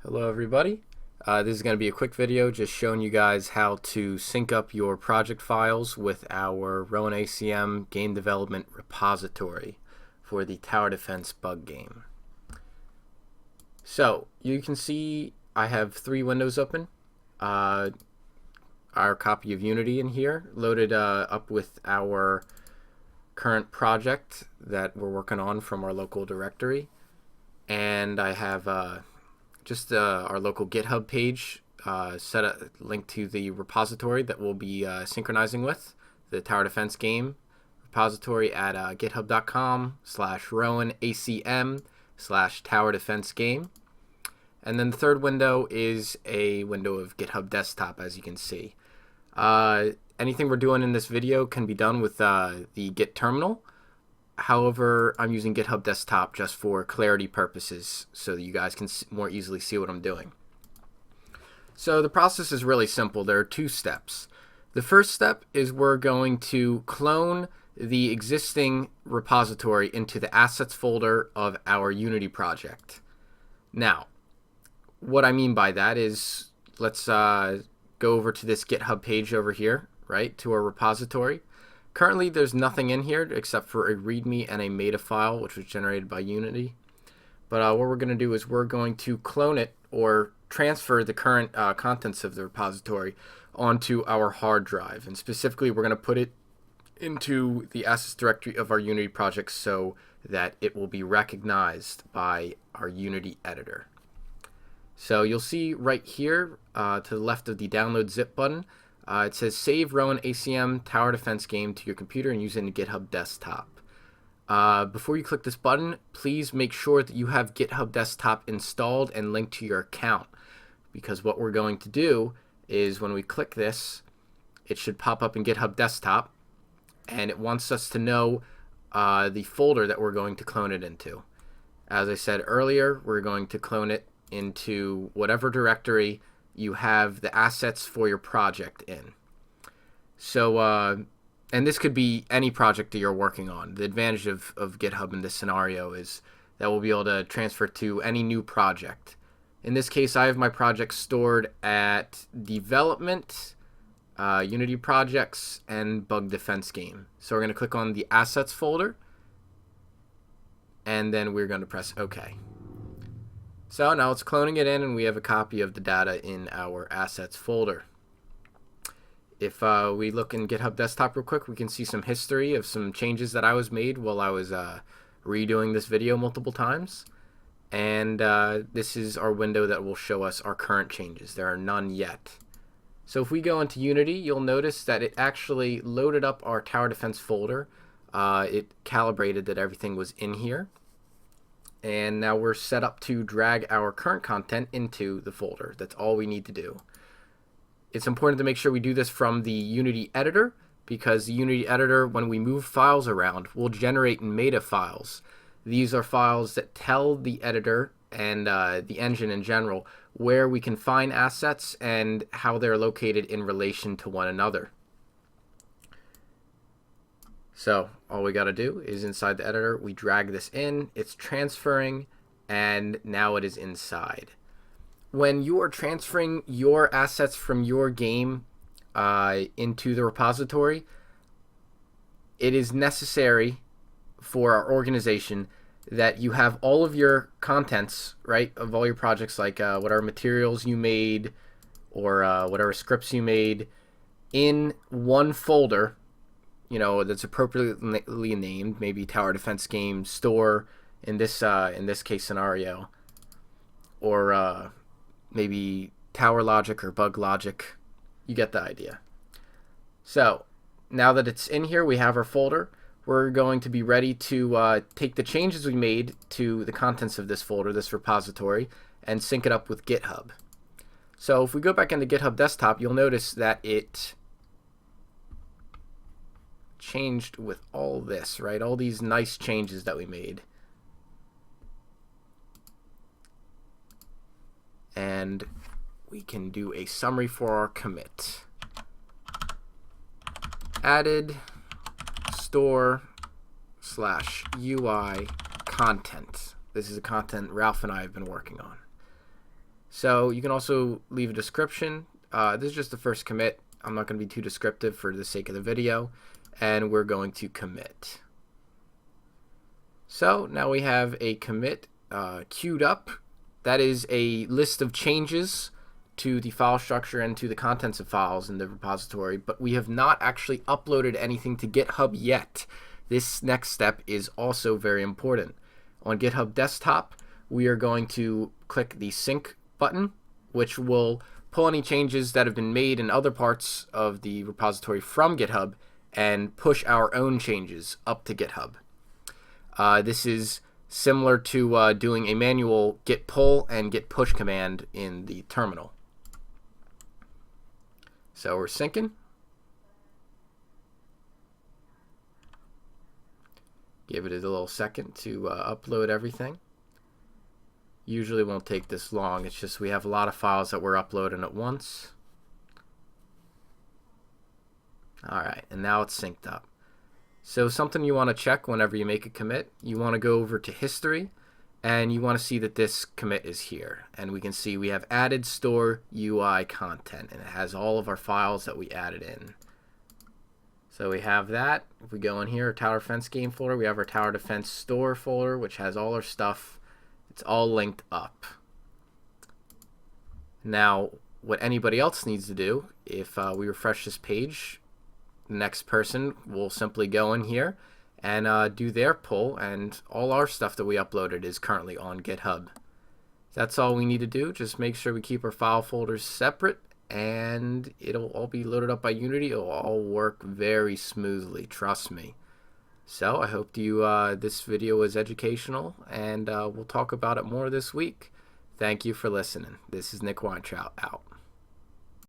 Hello everybody. This is going to be a quick video just showing you guys how to sync up your project files with our Rowan ACM game development repository for the tower defense bug game. So you can see I have three windows open. Our copy of Unity in here loaded up with our current project that we're working on from our local directory, and I have just our local GitHub page set a link to the repository that we'll be synchronizing with the Tower Defense Game repository at github.com/RowanACM/TowerDefenseGame. And then the third window is a window of GitHub Desktop, as you can see. Anything we're doing in this video can be done with the Git terminal. However, I'm using GitHub Desktop just for clarity purposes so that you guys can more easily see what I'm doing. So the process is really simple. There are two steps. The first step is we're going to clone the existing repository into the assets folder of our Unity project. Now, what I mean by that is let's go over to this GitHub page over here, right, to our repository. Currently, there's nothing in here except for a README and a meta file, which was generated by Unity. But what we're going to do is we're going to clone it or transfer the current contents of the repository onto our hard drive. And specifically, we're going to put it into the assets directory of our Unity project so that it will be recognized by our Unity editor. So you'll see right here to the left of the download zip button, it says save Rowan ACM Tower Defense Game to your computer and use it in GitHub Desktop. Before you click this button, please make sure that you have GitHub Desktop installed and linked to your account, because what we're going to do is when we click this, it should pop up in GitHub Desktop, and it wants us to know the folder that we're going to clone it into. As I said earlier, we're going to clone it into whatever directory you have the assets for your project in. So, and this could be any project that you're working on. The advantage of GitHub in this scenario is that we'll be able to transfer to any new project. In this case, I have my project stored at development, Unity projects, and bug defense game. So we're going to click on the assets folder, and then we're going to press OK. So now it's cloning it in, and we have a copy of the data in our assets folder. If we look in GitHub Desktop real quick, we can see some history of some changes that I was made while I was redoing this video multiple times. And this is our window that will show us our current changes. There are none yet. So if we go into Unity, you'll notice that it actually loaded up our Tower Defense folder. It calibrated that everything was in here. And now we're set up to drag our current content into the folder. That's all we need to do. It's important to make sure we do this from the Unity editor, because the Unity editor, when we move files around, will generate meta files. These are files that tell the editor and the engine in general where we can find assets and how they're located in relation to one another. So all we got to do is inside the editor, we drag this in, it's transferring, and now it is inside. When you are transferring your assets from your game into the repository, it is necessary for our organization that you have all of your contents, right, of all your projects, like whatever materials you made or whatever scripts you made, in one folder, you know, that's appropriately named, maybe Tower Defense Game Store in this case scenario, or maybe Tower Logic or Bug Logic. You get the idea. So now that it's in here, we have our folder. We're going to be ready to take the changes we made to the contents of this folder, this repository, and sync it up with GitHub. So if we go back into GitHub Desktop, you'll notice that it changed with all this, right? All these nice changes that we made. And we can do a summary for our commit. Added store /UI content. This is a content Ralph and I have been working on. So you can also leave a description. This is just the first commit. I'm not going to be too descriptive for the sake of the video, and we're going to commit. So now we have a commit queued up. That is a list of changes to the file structure and to the contents of files in the repository, but we have not actually uploaded anything to GitHub yet. This next step is also very important. On GitHub Desktop, we are going to click the sync button, which will pull any changes that have been made in other parts of the repository from GitHub and push our own changes up to GitHub. This is similar to doing a manual git pull and git push command in the terminal. So we're syncing. Give it a little second to upload everything. Usually won't take this long. It's just we have a lot of files that we're uploading at once. Alright, and now it's synced up. So something you want to check whenever you make a commit, you want to go over to history and you want to see that this commit is here. And we can see we have added store UI content, and it has all of our files that we added in. So we have that. If we go in here, TowerDefenseGame folder, we have our Tower Defense store folder, which has all our stuff. It's all linked up. Now, what anybody else needs to do, if we refresh this page, the next person will simply go in here and do their pull, and all our stuff that we uploaded is currently on GitHub. That's all we need to do. Just make sure we keep our file folders separate, and it'll all be loaded up by Unity. It'll all work very smoothly, trust me. So I hope this video was educational, and we'll talk about it more this week. Thank you for listening. This is Nick Weintraub out.